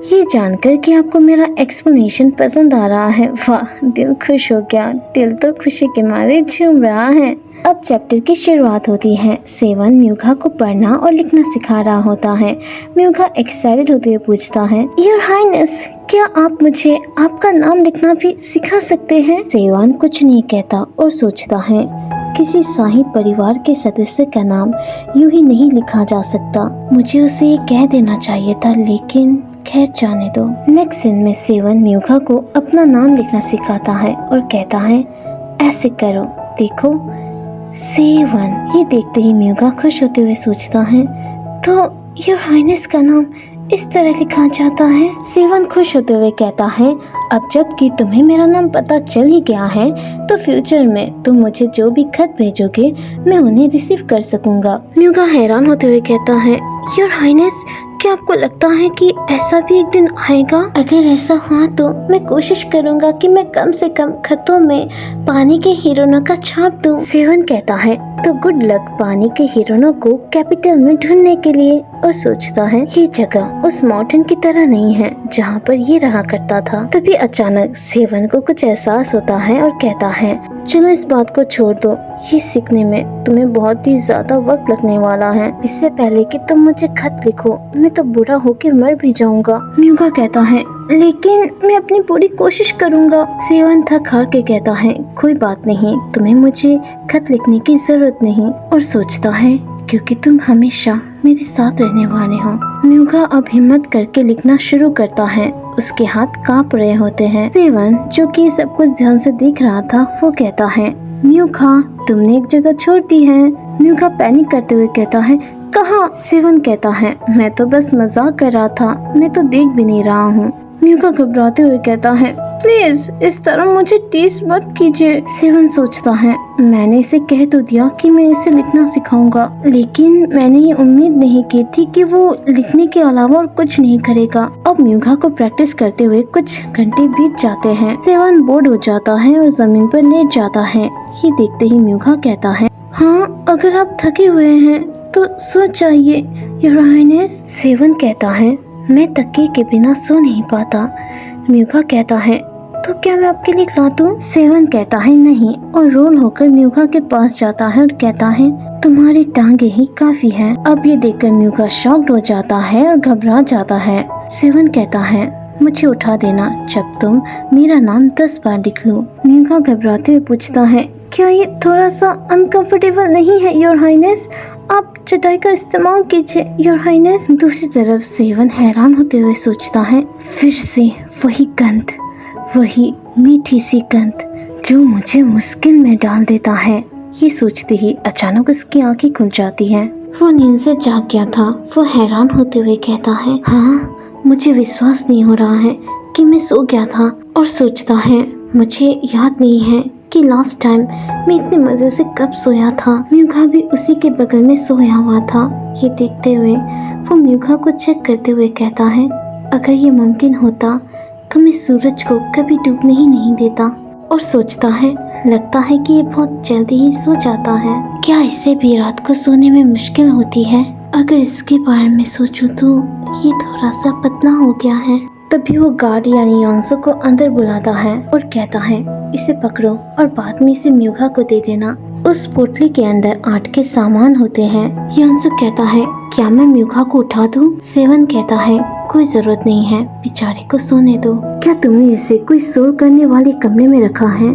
ये जानकर कि आपको मेरा एक्सप्लेनेशन पसंद आ रहा है, वाह दिल खुश हो गया। दिल तो खुशी के मारे झूम रहा है। अब चैप्टर की शुरुआत होती है। सेवन म्यूघा को पढ़ना और लिखना सिखा रहा होता है। म्यूघा एक्साइटेड होते हुए पूछता है, योर हाइनेस, क्या आप मुझे आपका नाम लिखना भी सिखा सकते हैं? सेवन कुछ नहीं कहता और सोचता है, किसी शाही परिवार के सदस्य का नाम यूं ही नहीं लिखा जा सकता। मुझे उसे ये कह देना चाहिए था, लेकिन खैर जाने दो। नेक्स्ट सीन में सेवन म्यूघा को अपना नाम लिखना सिखाता है और कहता है, ऐसे करो, देखो सेवन। ये देखते ही म्यूघा खुश होते हुए सोचता है, तो योर हाइनेस का नाम इस तरह लिखा जाता है। सेवन खुश होते हुए कहता है, अब जबकि तुम्हें मेरा नाम पता चल ही गया है, तो फ्यूचर में तुम मुझे जो भी खत भेजोगे मैं उन्हें रिसीव कर सकूंगा। म्यूघा हैरान होते हुए कहता है, योर हाइनेस, क्या आपको लगता है कि ऐसा भी एक दिन आएगा? अगर ऐसा हुआ तो मैं कोशिश करूंगा कि मैं कम से कम खतों में पानी के हिरनों का छाप दूं। सेवन कहता है, तो गुड लक पानी के हिरनों को कैपिटल में ढूंढने के लिए। और सोचता है, ये जगह उस माउंटेन की तरह नहीं है जहाँ पर ये रहा करता था। तभी अचानक सेवन को कुछ एहसास होता है और कहता है, चलो इस बात को छोड़ दो, ये सीखने में तुम्हें बहुत ही ज्यादा वक्त लगने वाला है। इससे पहले कि तुम मुझे खत लिखो, मैं तो बुरा होके मर भी जाऊंगा। म्यूघा कहता है, लेकिन मैं अपनी पूरी कोशिश करूंगा। सेवन थक हार के कहता है, कोई बात नहीं, तुम्हें मुझे खत लिखने की जरूरत नहीं। और सोचता है, क्योंकि तुम हमेशा मेरे साथ रहने वाले हो। म्यूघा अब हिम्मत करके लिखना शुरू करता है। उसके हाथ कांप रहे होते हैं। सेवन, जो कि सब कुछ ध्यान से देख रहा था, वो कहता है, म्यूघा तुमने एक जगह छोड़ दी है। म्यूघा पैनिक करते हुए कहता है, कहाँ? सेवन कहता है, मैं तो बस मजाक कर रहा था, मैं तो देख भी नहीं रहा हूँ। म्यूघा घबराते हुए कहता है, प्लीज इस तरह मुझे टीस मत कीजिए। सेवन सोचता है, मैंने इसे कह तो दिया कि मैं इसे लिखना सिखाऊंगा, लेकिन मैंने ये उम्मीद नहीं की थी कि वो लिखने के अलावा और कुछ नहीं करेगा। अब म्यूघा को प्रैक्टिस करते हुए कुछ घंटे बीत जाते हैं। सेवन बोर्ड हो जाता है और जमीन पर लेट जाता है। ये देखते ही म्यूघा कहता है, हाँ अगर आप थके हुए हैं तो सो जाइए योर हाइनेस। सेवन कहता है, मैं तकिए के बिना सो नहीं पाता। म्यूघा कहता है, तो क्या मैं आपके लिए ला दूं? सेवन कहता है, नहीं, और रोल होकर म्यूघा के पास जाता है और कहता है, तुम्हारी टांगे ही काफी हैं। अब ये देखकर म्यूघा शॉक्ड हो जाता है और घबरा जाता है। सेवन कहता है, मुझे उठा देना जब तुम मेरा नाम 10 बार लिख लो। म्यूघा घबराते हुए पूछता है, क्या ये थोड़ा सा अनकंफर्टेबल नहीं है योर हाइनेस? आप चटाई का इस्तेमाल कीजिए योर हाइनेस। दूसरी तरफ सेवन हैरान होते हुए सोचता है, फिर से वही गंध, वही मीठी सी गंध जो मुझे मुश्किल में डाल देता है। ये सोचते ही अचानक उसकी आंखें खुल जाती हैं। वो नींद से जाग गया था। वो हैरान होते हुए कहता है, हाँ मुझे विश्वास नहीं हो रहा है कि मैं सो गया था। और सोचता है, मुझे याद नहीं है कि लास्ट टाइम मैं इतने मजे से कब सोया था। म्यूघा भी उसी के बगल में सोया हुआ था। ये देखते हुए वो म्यूघा को चेक करते हुए कहता है, अगर ये मुमकिन होता तो मैं सूरज को कभी डूबने ही नहीं देता। और सोचता है, लगता है कि ये बहुत जल्दी ही सो जाता है। क्या इससे भी रात को सोने में मुश्किल होती है? अगर इसके बारे में सोचूं तो ये थोड़ा सा पतला हो गया है। तभी वो गार्ड यानी योंसो को अंदर बुलाता है और कहता है, इसे पकड़ो और बाद में इसे म्यूघा को दे देना। उस पोटली के अंदर 8 के सामान होते हैं। योंसो कहता है, क्या मैं म्यूघा को उठा दूं? सेवन कहता है, कोई जरूरत नहीं है, बेचारे को सोने दो। क्या तुमने इसे कोई शोर करने वाले कमरे में रखा है?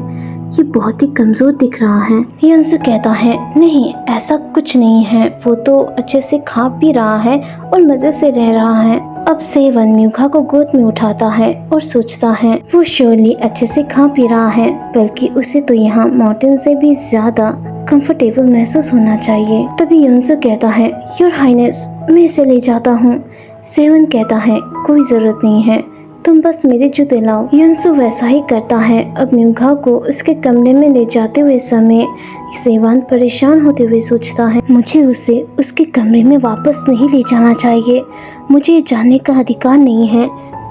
ये बहुत ही कमजोर दिख रहा है। योंसो कहता है, नहीं ऐसा कुछ नहीं है, वो तो अच्छे से खा पी रहा है और मजे से रह रहा है। अब सेवन म्यूघा को गोद में उठाता है और सोचता है, वो श्योरली अच्छे से खा पी रहा है, बल्कि उसे तो यहाँ माउंटेन से भी ज्यादा कंफर्टेबल महसूस होना चाहिए। तभी योंसो कहता है, योर हाइनेस मैं इसे ले जाता हूँ। सेवन कहता है, कोई जरूरत नहीं है, तुम बस मेरे जूते लाओ। योंसो वैसा ही करता है। अब म्यूघा को उसके कमरे में ले जाते हुए समय सेवन परेशान होते हुए सोचता है, मुझे उसे उसके कमरे में वापस नहीं ले जाना चाहिए। मुझे ये जानने का अधिकार नहीं है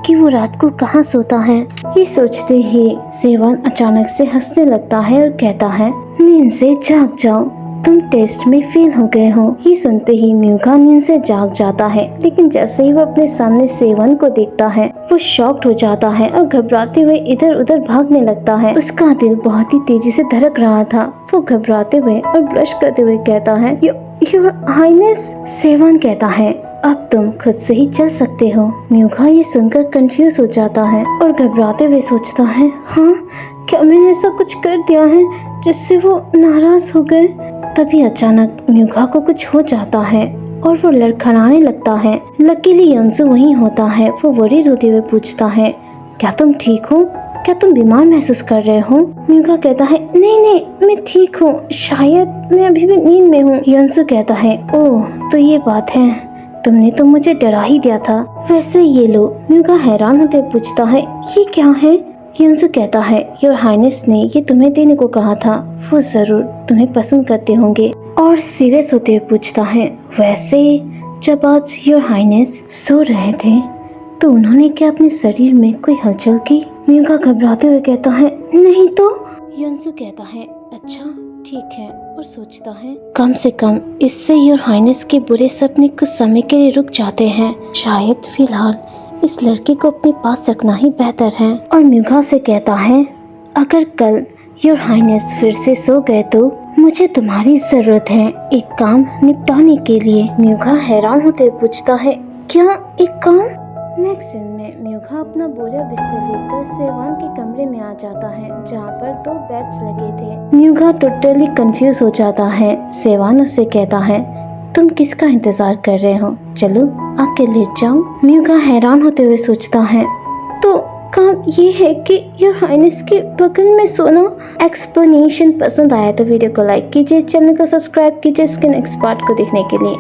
कि वो रात को कहाँ सोता है। ये सोचते ही सेवन अचानक से हंसने लगता है और कहता है, नींद से जाग जाओ, तुम टेस्ट में फेल हो गए हो। ये सुनते ही म्यूका नींद से जाग जाता है, लेकिन जैसे ही वो अपने सामने सेवन को देखता है वो शॉक्ड हो जाता है और घबराते हुए इधर उधर भागने लगता है। उसका दिल बहुत ही तेजी से धड़क रहा था। वो घबराते हुए और ब्लश करते हुए कहता है, योर हाइनेस। सेवन कहता है, अब तुम खुद से ही चल सकते हो। म्यूका ये सुनकर कंफ्यूज हो जाता है और घबराते हुए सोचता है, हाँ, क्या मैंने ऐसा कुछ कर दिया है जिससे वो नाराज हो गए। तभी अचानक म्यूका को कुछ हो जाता है और वो लड़खड़ाने लगता है। लकीली यंसु वहीं होता है। वो वरीड होते हुए पूछता है, क्या तुम ठीक हो? क्या तुम बीमार महसूस कर रहे हो? म्यूका कहता है, नहीं, मैं ठीक हूँ, शायद मैं अभी भी नींद में हूँ। यंसु कहता है, ओह, तो ये बात है, तुमने तो मुझे डरा ही दिया था। वैसे ये लो। म्यूका हैरान होते पूछता है, ये क्या है? यंसु कहता है, योर हाइनेस ने ये तुम्हें देने को कहा था, वो जरूर तुम्हें पसंद करते होंगे। और सीरियस होते हुए पूछता है, वैसे जब आज योर हाइनेस सो रहे थे तो उन्होंने क्या अपने शरीर में कोई हलचल की? म्यूका घबराते हुए कहता है, नहीं तो। यंसु कहता है, अच्छा ठीक है, और सोचता है, कम से कम इससे योर हाइनेस के बुरे सपने कुछ समय के लिए रुक जाते हैं। शायद फिलहाल इस लड़के को अपने पास रखना ही बेहतर है। और म्यूका से कहता है, अगर कल योर हाइनेस फिर से सो गए तो मुझे तुम्हारी जरूरत है एक काम निपटाने के लिए। म्यूका हैरान होते पूछता है, क्या एक काम? नेक्स्ट सीन में म्यूका अपना बोरिया बिस्तर लेकर सेवान के कमरे में आ जाता है, जहाँ पर 2 बेड्स लगे थे। म्यूका टोटली कंफ्यूज हो जाता है। सेवान उससे कहता है, तुम किसका इंतजार कर रहे हो? चलो आके लेट जाओ। म्यूका हैरान होते हुए सोचता है, तो काम ये है कि योर हाइनेस के बगल में सोना। एक्सप्लेनेशन पसंद आया तो वीडियो को लाइक कीजिए, चैनल को सब्सक्राइब कीजिए इसके नेक्स्ट पार्ट को देखने के लिए।